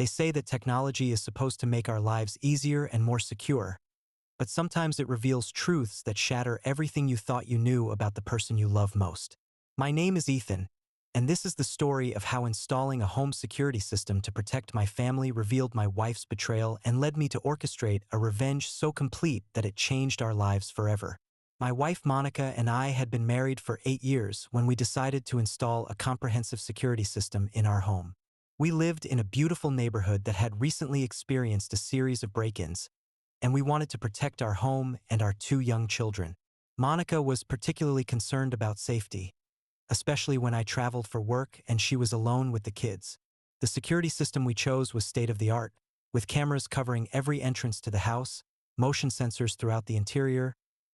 They say that technology is supposed to make our lives easier and more secure, but sometimes it reveals truths that shatter everything you thought you knew about the person you love most. My name is Ethan, and this is the story of how installing a home security system to protect my family revealed my wife's betrayal and led me to orchestrate a revenge so complete that it changed our lives forever. My wife Monica and I had been married for 8 years when we decided to install a comprehensive security system in our home. We lived in a beautiful neighborhood that had recently experienced a series of break-ins, and we wanted to protect our home and our 2 young children. Monica was particularly concerned about safety, especially when I traveled for work and she was alone with the kids. The security system we chose was state-of-the-art, with cameras covering every entrance to the house, motion sensors throughout the interior,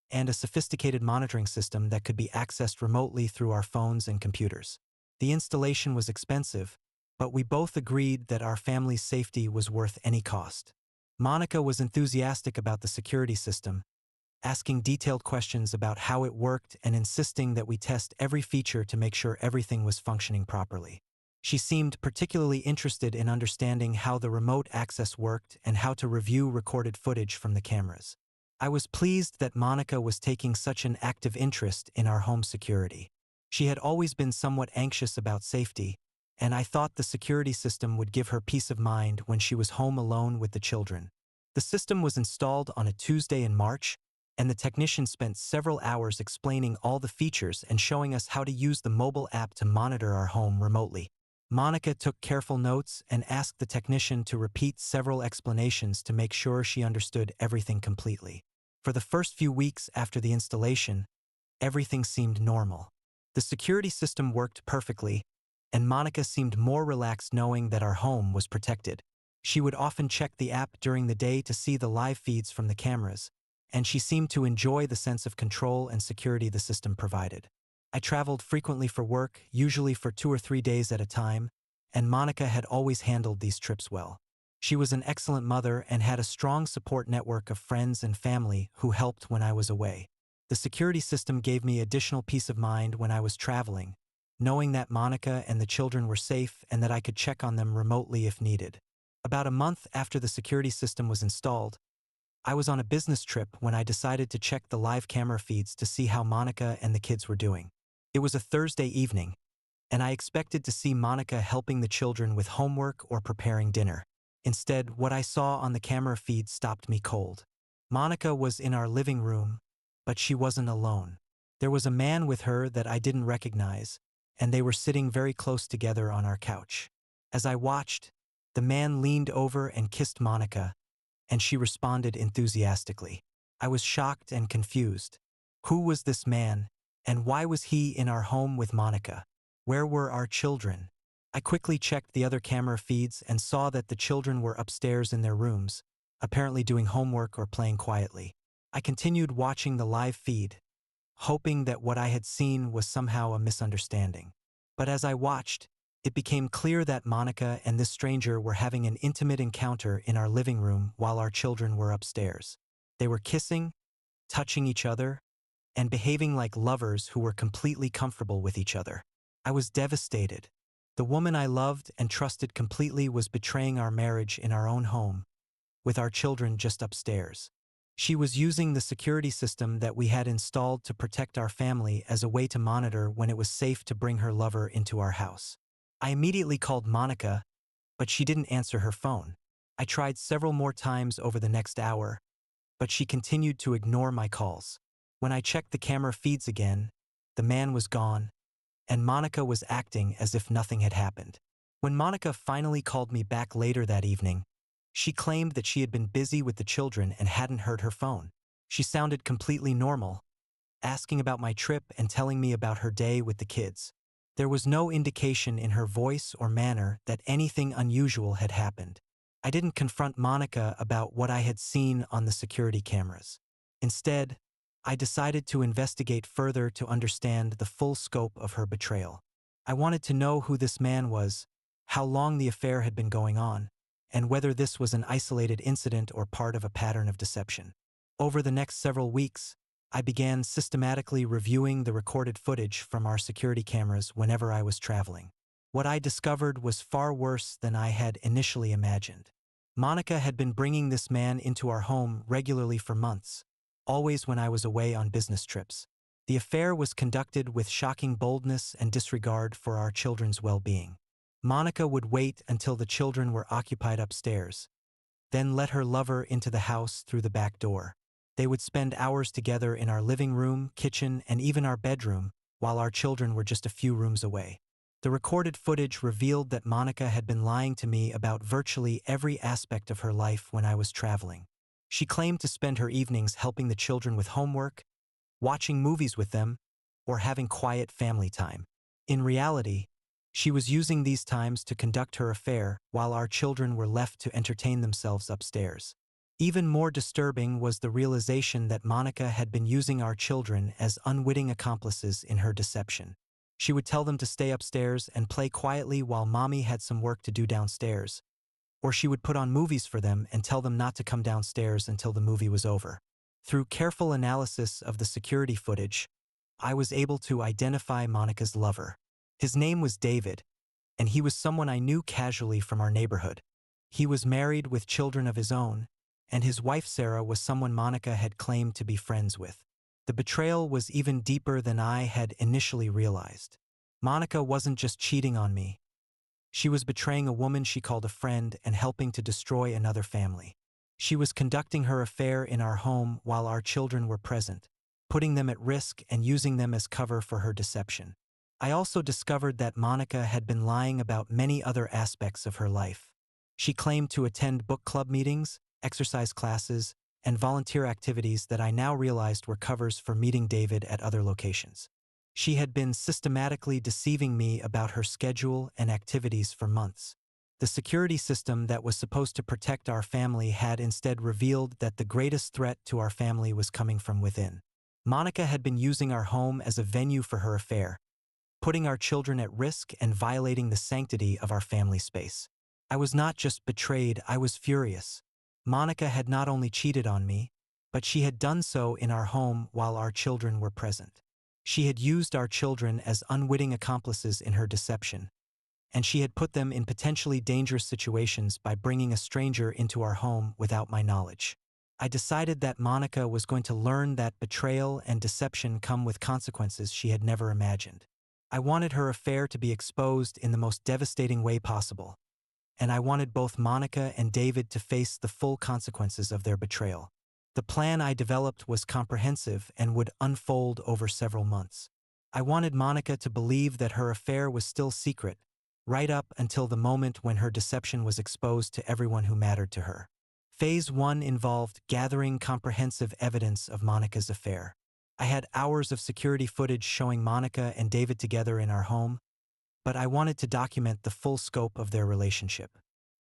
and a sophisticated monitoring system that could be accessed remotely through our phones and computers. The installation was expensive, but we both agreed that our family's safety was worth any cost. Monica was enthusiastic about the security system, asking detailed questions about how it worked and insisting that we test every feature to make sure everything was functioning properly. She seemed particularly interested in understanding how the remote access worked and how to review recorded footage from the cameras. I was pleased that Monica was taking such an active interest in our home security. She had always been somewhat anxious about safety, and I thought the security system would give her peace of mind when she was home alone with the children. The system was installed on a Tuesday in March, and the technician spent several hours explaining all the features and showing us how to use the mobile app to monitor our home remotely. Monica took careful notes and asked the technician to repeat several explanations to make sure she understood everything completely. For the first few weeks after the installation, everything seemed normal. The security system worked perfectly, and Monica seemed more relaxed knowing that our home was protected. She would often check the app during the day to see the live feeds from the cameras, and she seemed to enjoy the sense of control and security the system provided. I traveled frequently for work, usually for 2 or 3 days at a time, and Monica had always handled these trips well. She was an excellent mother and had a strong support network of friends and family who helped when I was away. The security system gave me additional peace of mind when I was traveling, knowing that Monica and the children were safe and that I could check on them remotely if needed. About a month after the security system was installed, I was on a business trip when I decided to check the live camera feeds to see how Monica and the kids were doing. It was a Thursday evening, and I expected to see Monica helping the children with homework or preparing dinner. Instead, what I saw on the camera feed stopped me cold. Monica was in our living room, but she wasn't alone. There was a man with her that I didn't recognize, and they were sitting very close together on our couch. As I watched, the man leaned over and kissed Monica, and she responded enthusiastically. I was shocked and confused. Who was this man, and why was he in our home with Monica? Where were our children? I quickly checked the other camera feeds and saw that the children were upstairs in their rooms, apparently doing homework or playing quietly. I continued watching the live feed, hoping that what I had seen was somehow a misunderstanding. But as I watched, it became clear that Monica and this stranger were having an intimate encounter in our living room while our children were upstairs. They were kissing, touching each other, and behaving like lovers who were completely comfortable with each other. I was devastated. The woman I loved and trusted completely was betraying our marriage in our own home, with our children just upstairs. She was using the security system that we had installed to protect our family as a way to monitor when it was safe to bring her lover into our house. I immediately called Monica, but she didn't answer her phone. I tried several more times over the next hour, but she continued to ignore my calls. When I checked the camera feeds again, the man was gone, and Monica was acting as if nothing had happened. When Monica finally called me back later that evening, she claimed that she had been busy with the children and hadn't heard her phone. She sounded completely normal, asking about my trip and telling me about her day with the kids. There was no indication in her voice or manner that anything unusual had happened. I didn't confront Monica about what I had seen on the security cameras. Instead, I decided to investigate further to understand the full scope of her betrayal. I wanted to know who this man was, how long the affair had been going on, and whether this was an isolated incident or part of a pattern of deception. Over the next several weeks, I began systematically reviewing the recorded footage from our security cameras whenever I was traveling. What I discovered was far worse than I had initially imagined. Monica had been bringing this man into our home regularly for months, always when I was away on business trips. The affair was conducted with shocking boldness and disregard for our children's well-being. Monica would wait until the children were occupied upstairs, then let her lover into the house through the back door. They would spend hours together in our living room, kitchen, and even our bedroom, while our children were just a few rooms away. The recorded footage revealed that Monica had been lying to me about virtually every aspect of her life when I was traveling. She claimed to spend her evenings helping the children with homework, watching movies with them, or having quiet family time. In reality, she was using these times to conduct her affair while our children were left to entertain themselves upstairs. Even more disturbing was the realization that Monica had been using our children as unwitting accomplices in her deception. She would tell them to stay upstairs and play quietly while mommy had some work to do downstairs, or she would put on movies for them and tell them not to come downstairs until the movie was over. Through careful analysis of the security footage, I was able to identify Monica's lover. His name was David, and he was someone I knew casually from our neighborhood. He was married with children of his own, and his wife Sarah was someone Monica had claimed to be friends with. The betrayal was even deeper than I had initially realized. Monica wasn't just cheating on me. She was betraying a woman she called a friend and helping to destroy another family. She was conducting her affair in our home while our children were present, putting them at risk and using them as cover for her deception. I also discovered that Monica had been lying about many other aspects of her life. She claimed to attend book club meetings, exercise classes, and volunteer activities that I now realized were covers for meeting David at other locations. She had been systematically deceiving me about her schedule and activities for months. The security system that was supposed to protect our family had instead revealed that the greatest threat to our family was coming from within. Monica had been using our home as a venue for her affair, putting our children at risk and violating the sanctity of our family space. I was not just betrayed, I was furious. Monica had not only cheated on me, but she had done so in our home while our children were present. She had used our children as unwitting accomplices in her deception, and she had put them in potentially dangerous situations by bringing a stranger into our home without my knowledge. I decided that Monica was going to learn that betrayal and deception come with consequences she had never imagined. I wanted her affair to be exposed in the most devastating way possible, and I wanted both Monica and David to face the full consequences of their betrayal. The plan I developed was comprehensive and would unfold over several months. I wanted Monica to believe that her affair was still secret, right up until the moment when her deception was exposed to everyone who mattered to her. Phase 1 involved gathering comprehensive evidence of Monica's affair. I had hours of security footage showing Monica and David together in our home, but I wanted to document the full scope of their relationship.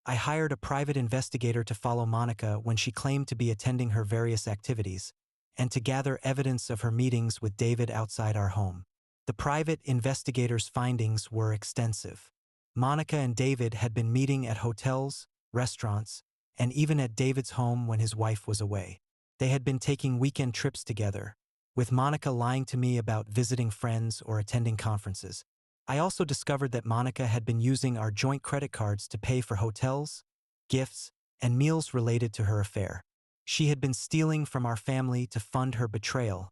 I hired a private investigator to follow Monica when she claimed to be attending her various activities, and to gather evidence of her meetings with David outside our home. The private investigator's findings were extensive. Monica and David had been meeting at hotels, restaurants, and even at David's home when his wife was away. They had been taking weekend trips together, with Monica lying to me about visiting friends or attending conferences. I also discovered that Monica had been using our joint credit cards to pay for hotels, gifts, and meals related to her affair. She had been stealing from our family to fund her betrayal,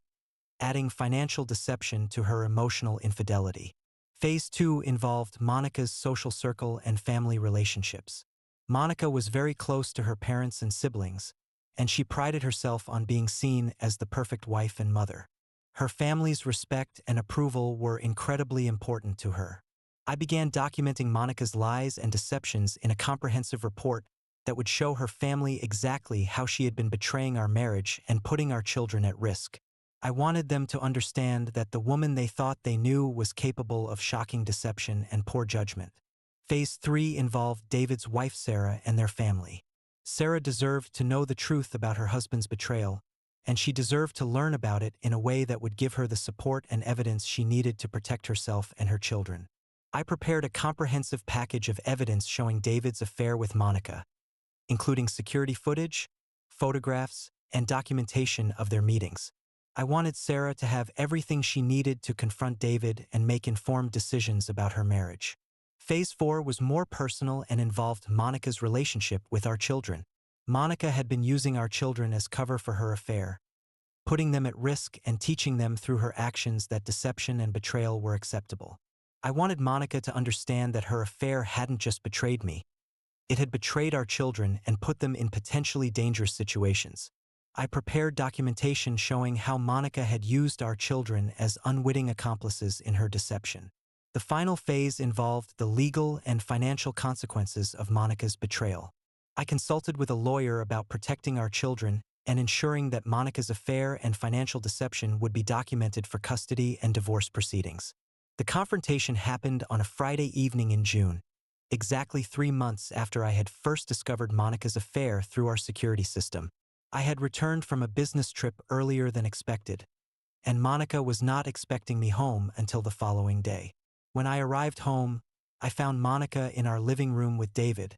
adding financial deception to her emotional infidelity. Phase 2 involved Monica's social circle and family relationships. Monica was very close to her parents and siblings, and she prided herself on being seen as the perfect wife and mother. Her family's respect and approval were incredibly important to her. I began documenting Monica's lies and deceptions in a comprehensive report that would show her family exactly how she had been betraying our marriage and putting our children at risk. I wanted them to understand that the woman they thought they knew was capable of shocking deception and poor judgment. Phase 3 involved David's wife Sarah and their family. Sarah deserved to know the truth about her husband's betrayal, and she deserved to learn about it in a way that would give her the support and evidence she needed to protect herself and her children. I prepared a comprehensive package of evidence showing David's affair with Monica, including security footage, photographs, and documentation of their meetings. I wanted Sarah to have everything she needed to confront David and make informed decisions about her marriage. Phase 4 was more personal and involved Monica's relationship with our children. Monica had been using our children as cover for her affair, putting them at risk and teaching them through her actions that deception and betrayal were acceptable. I wanted Monica to understand that her affair hadn't just betrayed me, it had betrayed our children and put them in potentially dangerous situations. I prepared documentation showing how Monica had used our children as unwitting accomplices in her deception. The final phase involved the legal and financial consequences of Monica's betrayal. I consulted with a lawyer about protecting our children and ensuring that Monica's affair and financial deception would be documented for custody and divorce proceedings. The confrontation happened on a Friday evening in June, exactly 3 months after I had first discovered Monica's affair through our security system. I had returned from a business trip earlier than expected, and Monica was not expecting me home until the following day. When I arrived home, I found Monica in our living room with David,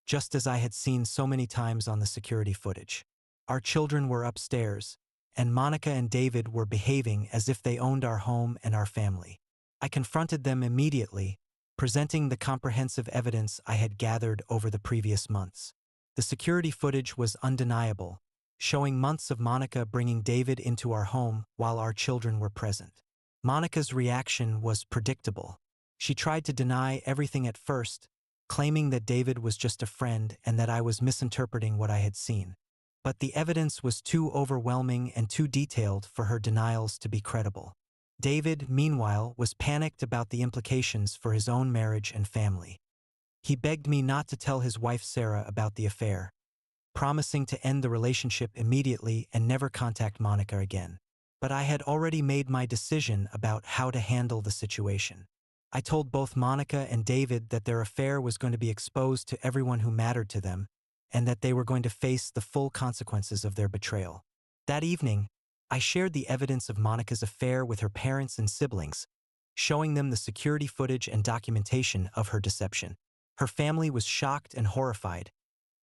just as I had seen so many times on the security footage. Our children were upstairs, and Monica and David were behaving as if they owned our home and our family. I confronted them immediately, presenting the comprehensive evidence I had gathered over the previous months. The security footage was undeniable, showing months of Monica bringing David into our home while our children were present. Monica's reaction was predictable. She tried to deny everything at first, claiming that David was just a friend and that I was misinterpreting what I had seen. But the evidence was too overwhelming and too detailed for her denials to be credible. David, meanwhile, was panicked about the implications for his own marriage and family. He begged me not to tell his wife Sarah about the affair, promising to end the relationship immediately and never contact Monica again. But I had already made my decision about how to handle the situation. I told both Monica and David that their affair was going to be exposed to everyone who mattered to them, and that they were going to face the full consequences of their betrayal. That evening, I shared the evidence of Monica's affair with her parents and siblings, showing them the security footage and documentation of her deception. Her family was shocked and horrified,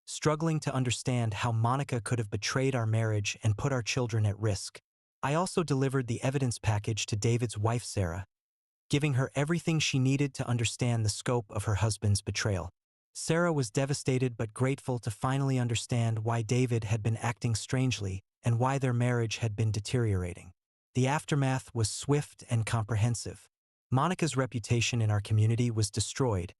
struggling to understand how Monica could have betrayed our marriage and put our children at risk. I also delivered the evidence package to David's wife Sarah, giving her everything she needed to understand the scope of her husband's betrayal. Sarah was devastated but grateful to finally understand why David had been acting strangely and why their marriage had been deteriorating. The aftermath was swift and comprehensive. Monica's reputation in our community was destroyed,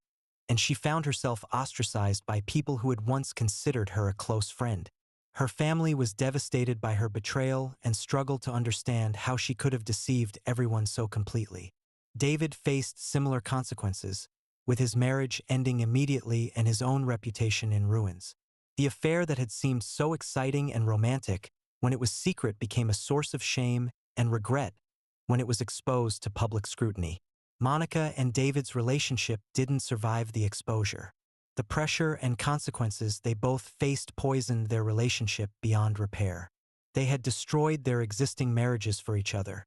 and she found herself ostracized by people who had once considered her a close friend. Her family was devastated by her betrayal and struggled to understand how she could have deceived everyone so completely. David faced similar consequences, with his marriage ending immediately and his own reputation in ruins. The affair that had seemed so exciting and romantic when it was secret became a source of shame and regret when it was exposed to public scrutiny. Monica and David's relationship didn't survive the exposure. The pressure and consequences they both faced poisoned their relationship beyond repair. They had destroyed their existing marriages for each other,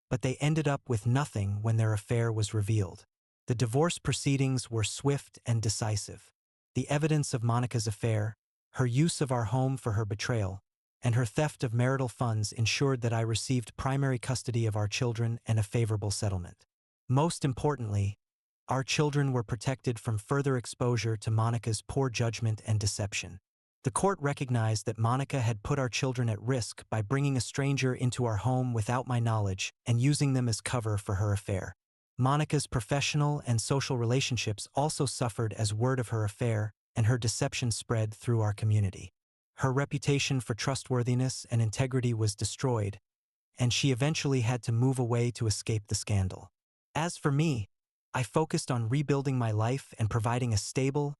but they ended up with nothing when their affair was revealed. The divorce proceedings were swift and decisive. The evidence of Monica's affair, her use of our home for her betrayal, and her theft of marital funds ensured that I received primary custody of our children and a favorable settlement. Most importantly, our children were protected from further exposure to Monica's poor judgment and deception. The court recognized that Monica had put our children at risk by bringing a stranger into our home without my knowledge and using them as cover for her affair. Monica's professional and social relationships also suffered as word of her affair and her deception spread through our community. Her reputation for trustworthiness and integrity was destroyed, and she eventually had to move away to escape the scandal. As for me, I focused on rebuilding my life and providing a stable,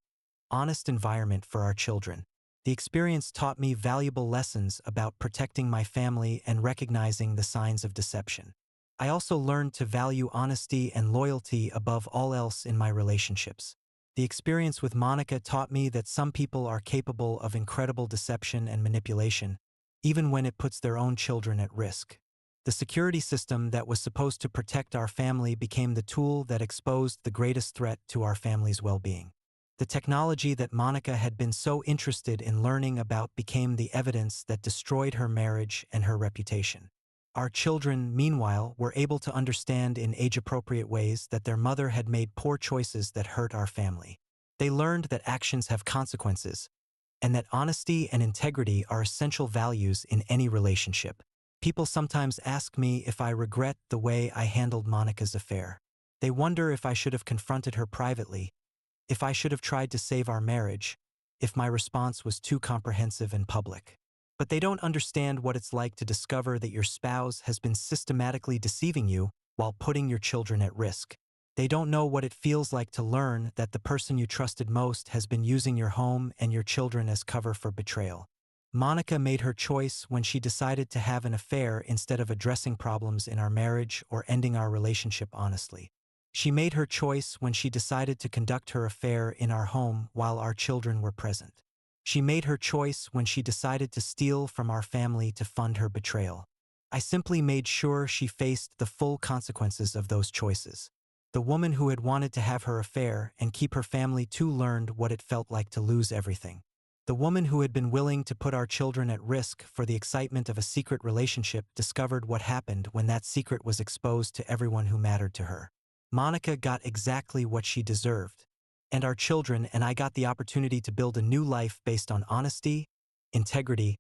honest environment for our children. The experience taught me valuable lessons about protecting my family and recognizing the signs of deception. I also learned to value honesty and loyalty above all else in my relationships. The experience with Monica taught me that some people are capable of incredible deception and manipulation, even when it puts their own children at risk. The security system that was supposed to protect our family became the tool that exposed the greatest threat to our family's well-being. The technology that Monica had been so interested in learning about became the evidence that destroyed her marriage and her reputation. Our children, meanwhile, were able to understand in age-appropriate ways that their mother had made poor choices that hurt our family. They learned that actions have consequences, and that honesty and integrity are essential values in any relationship. People sometimes ask me if I regret the way I handled Monica's affair. They wonder if I should have confronted her privately, if I should have tried to save our marriage, if my response was too comprehensive and public. But they don't understand what it's like to discover that your spouse has been systematically deceiving you while putting your children at risk. They don't know what it feels like to learn that the person you trusted most has been using your home and your children as cover for betrayal. Monica made her choice when she decided to have an affair instead of addressing problems in our marriage or ending our relationship honestly. She made her choice when she decided to conduct her affair in our home while our children were present. She made her choice when she decided to steal from our family to fund her betrayal. I simply made sure she faced the full consequences of those choices. The woman who had wanted to have her affair and keep her family too learned what it felt like to lose everything. The woman who had been willing to put our children at risk for the excitement of a secret relationship discovered what happened when that secret was exposed to everyone who mattered to her. Monica got exactly what she deserved, and our children and I got the opportunity to build a new life based on honesty, integrity,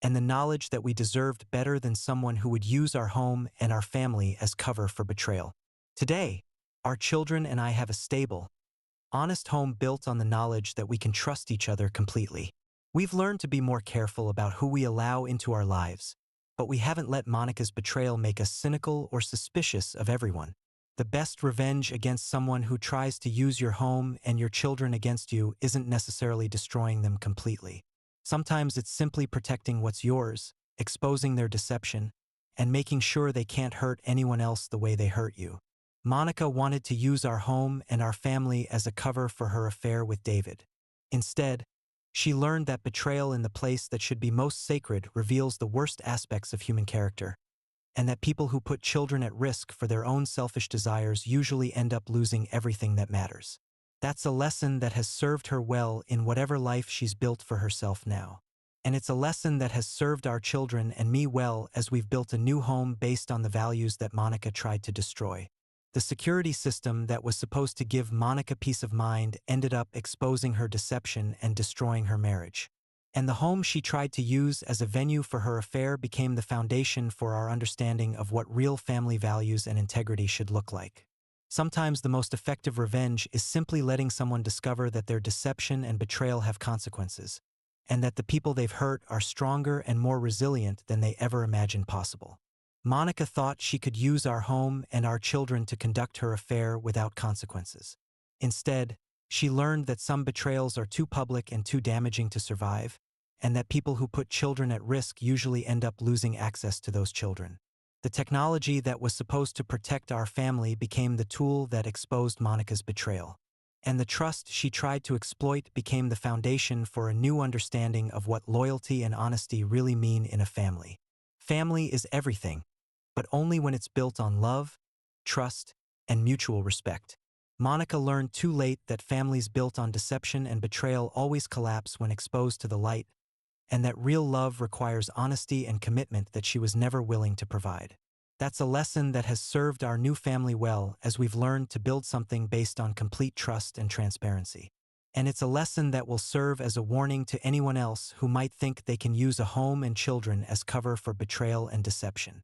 and the knowledge that we deserved better than someone who would use our home and our family as cover for betrayal. Today, our children and I have a stable, honest home built on the knowledge that we can trust each other completely. We've learned to be more careful about who we allow into our lives, but we haven't let Monica's betrayal make us cynical or suspicious of everyone. The best revenge against someone who tries to use your home and your children against you isn't necessarily destroying them completely. Sometimes it's simply protecting what's yours, exposing their deception, and making sure they can't hurt anyone else the way they hurt you. Monica wanted to use our home and our family as a cover for her affair with David. Instead, she learned that betrayal in the place that should be most sacred reveals the worst aspects of human character, and that people who put children at risk for their own selfish desires usually end up losing everything that matters. That's a lesson that has served her well in whatever life she's built for herself now. And it's a lesson that has served our children and me well as we've built a new home based on the values that Monica tried to destroy. The security system that was supposed to give Monica peace of mind ended up exposing her deception and destroying her marriage. And the home she tried to use as a venue for her affair became the foundation for our understanding of what real family values and integrity should look like. Sometimes the most effective revenge is simply letting someone discover that their deception and betrayal have consequences, and that the people they've hurt are stronger and more resilient than they ever imagined possible. Monica thought she could use our home and our children to conduct her affair without consequences. Instead, she learned that some betrayals are too public and too damaging to survive, and that people who put children at risk usually end up losing access to those children. The technology that was supposed to protect our family became the tool that exposed Monica's betrayal. And the trust she tried to exploit became the foundation for a new understanding of what loyalty and honesty really mean in a family. Family is everything, but only when it's built on love, trust, and mutual respect. Monica learned too late that families built on deception and betrayal always collapse when exposed to the light, and that real love requires honesty and commitment that she was never willing to provide. That's a lesson that has served our new family well as we've learned to build something based on complete trust and transparency. And it's a lesson that will serve as a warning to anyone else who might think they can use a home and children as cover for betrayal and deception.